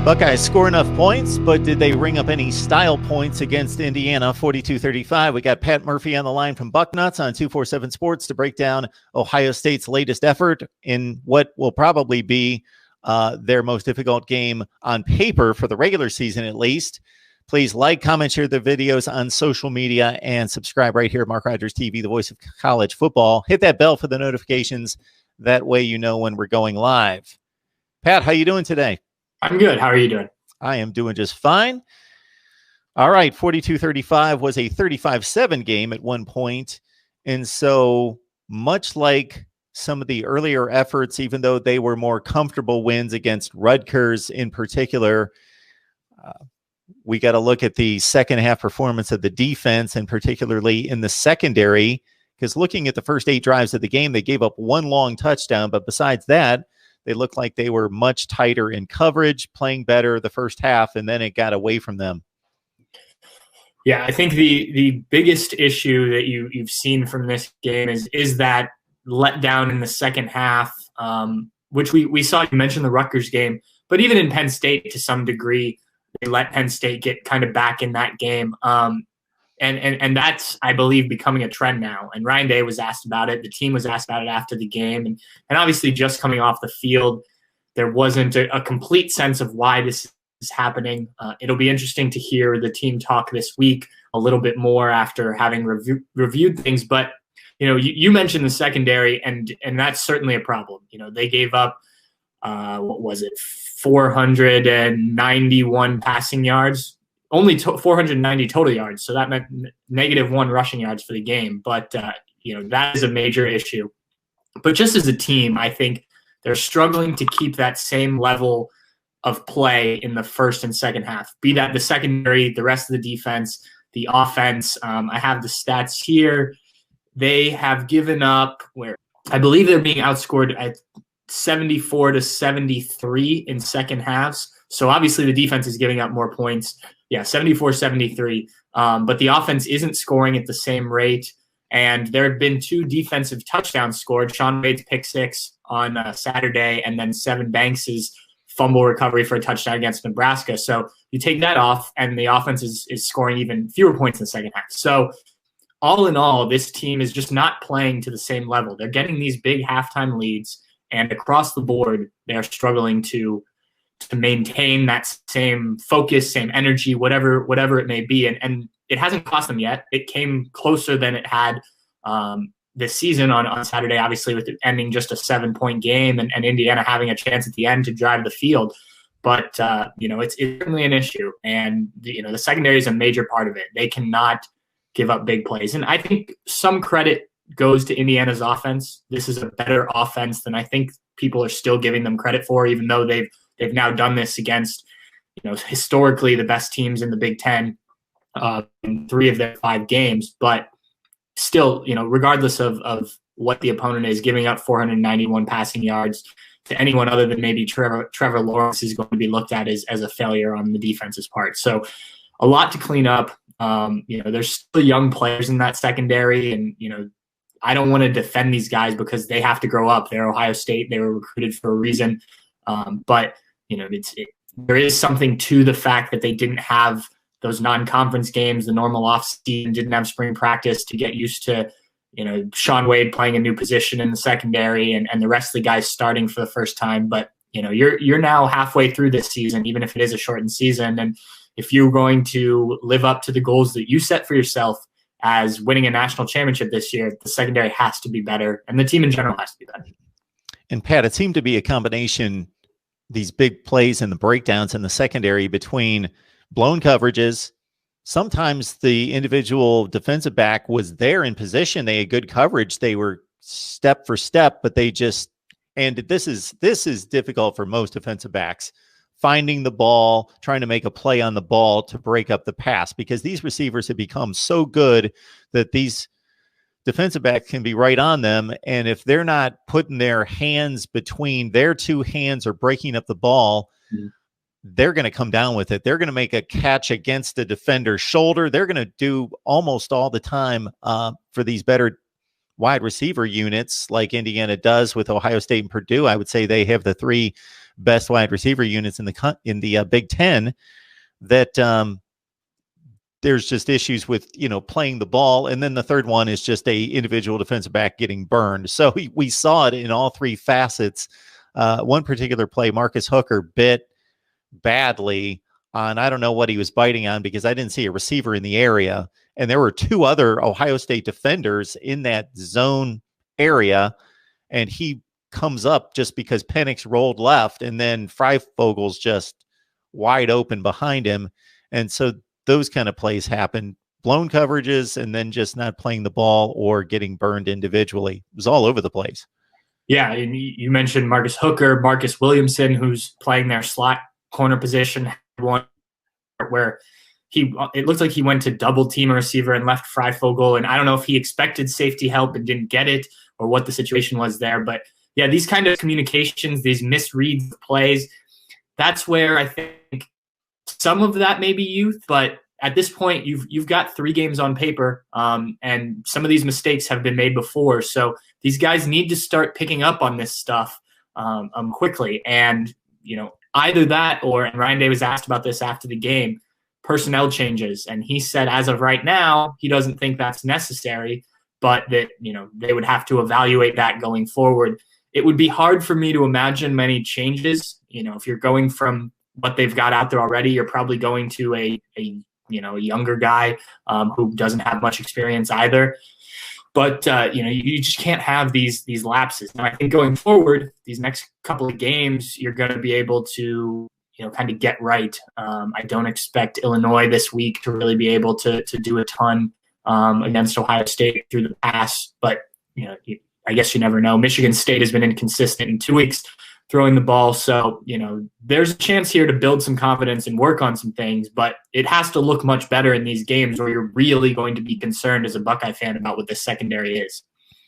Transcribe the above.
Buckeyes score enough points, but did they ring up any style points against Indiana? 42-35. We got Pat Murphy on the line from Bucknuts on 247 Sports to break down Ohio State's latest effort in what will probably be their most difficult game on paper for the regular season, at least. Please like, comment, share the videos on social media, and subscribe right here at MarkRogersTV, the voice of college football. Hit that bell for the notifications. That way you know when we're going live. Pat, how you doing today? I'm good. How are you doing? I am doing just fine. All right, 42-35 was a 35-7 game at one point. And so much like some of the earlier efforts, even though they were more comfortable wins against Rutgers in particular, we got to look at the second half performance of the defense, and particularly in the secondary, because looking at the first 8 drives of the game, they gave up one long touchdown. But besides that, they looked like they were much tighter in coverage, playing better the first half, and then it got away from them. Yeah, I think the biggest issue that you've seen from this game is that letdown in the second half, which we saw. You mentioned the Rutgers game, but even in Penn State to some degree, they let Penn State get kind of back in that game. And that's, I believe, becoming a trend now. And Ryan Day was asked about it. The team was asked about it after the game. And obviously just coming off the field, there wasn't a complete sense of why this is happening. It'll be interesting to hear the team talk this week a little bit more after having reviewed things. But, you mentioned the secondary, and that's certainly a problem. They gave up, 491 passing yards. Only 490 total yards, so that meant -1 rushing yards for the game. But, that is a major issue. But just as a team, I think they're struggling to keep that same level of play in the first and second half, be that the secondary, the rest of the defense, the offense. I have the stats here. They have given up I believe they're being outscored at 74-73 in second halves. So obviously the defense is giving up more points. Yeah, 74-73. But the offense isn't scoring at the same rate. And there have been 2 defensive touchdowns scored. Shaun Wade's pick 6 on Saturday, and then Sevyn Banks's fumble recovery for a touchdown against Nebraska. So you take that off, and the offense is scoring even fewer points in the second half. So all in all, this team is just not playing to the same level. They're getting these big halftime leads, and across the board, they're struggling to maintain that same focus, same energy, whatever it may be. And it hasn't cost them yet. It came closer than it had this season on Saturday, obviously, with it ending just a 7-point game and Indiana having a chance at the end to drive the field. But, it's certainly an issue. And, the secondary is a major part of it. They cannot give up big plays. And I think some credit goes to Indiana's offense. This is a better offense than I think people are still giving them credit for, even though they've now done this against, historically the best teams in the Big Ten in 3 of their 5 games. But still, regardless of what the opponent is, giving up 491 passing yards to anyone other than maybe Trevor Lawrence is going to be looked at as a failure on the defense's part. So a lot to clean up. There's still young players in that secondary, and, I don't want to defend these guys because they have to grow up. They're Ohio State. They were recruited for a reason. But there is something to the fact that they didn't have those non-conference games, the normal off-season, didn't have spring practice to get used to, Shaun Wade playing a new position in the secondary and the rest of the guys starting for the first time. But, you're now halfway through this season, even if it is a shortened season. And if you're going to live up to the goals that you set for yourself as winning a national championship this year, the secondary has to be better, and the team in general has to be better. And Pat, it seemed to be a combination, these big plays and the breakdowns in the secondary, between blown coverages. Sometimes the individual defensive back was there in position. They had good coverage. They were step for step, but they just, and this is difficult for most defensive backs, finding the ball, trying to make a play on the ball to break up the pass, because these receivers have become so good that these defensive backs can be right on them. And if they're not putting their hands between their 2 hands or breaking up the ball, they're going to come down with it. They're going to make a catch against the defender's shoulder. They're going to do almost all the time for these better wide receiver units like Indiana does with Ohio State and Purdue. I would say they have the 3 best wide receiver units in the Big Ten, that there's just issues with, playing the ball. And then the third one is just a individual defensive back getting burned. So we saw it in all three facets. One particular play, Marcus Hooker bit badly on, I don't know what he was biting on, because I didn't see a receiver in the area. And there were two other Ohio State defenders in that zone area. And he comes up just because Penix rolled left, and then Freifogel's just wide open behind him. And so those kind of plays happen, blown coverages, and then just not playing the ball or getting burned individually. It was all over the place. Yeah, and you mentioned Marcus Hooker, Marcus Williamson, who's playing their slot corner position, had one where it looked like he went to double team a receiver and left Freifogel, and I don't know if he expected safety help and didn't get it or what the situation was there. But yeah, these kind of communications, these misreads of plays, that's where I think some of that may be youth, but at this point, you've got 3 games on paper, and some of these mistakes have been made before. So these guys need to start picking up on this stuff quickly. And either that, or, and Ryan Day was asked about this after the game, personnel changes, and he said as of right now he doesn't think that's necessary, but that they would have to evaluate that going forward. It would be hard for me to imagine many changes. If you're going from what they've got out there already, you're probably going to a younger guy who doesn't have much experience either. But you just can't have these lapses. Now, I think going forward, these next couple of games, you're going to be able to kind of get right. I don't expect Illinois this week to really be able to do a ton against Ohio State through the pass, but I guess you never know. Michigan State has been inconsistent in 2 weeks throwing the ball. So, there's a chance here to build some confidence and work on some things, but it has to look much better in these games, or you're really going to be concerned as a Buckeye fan about what the secondary is.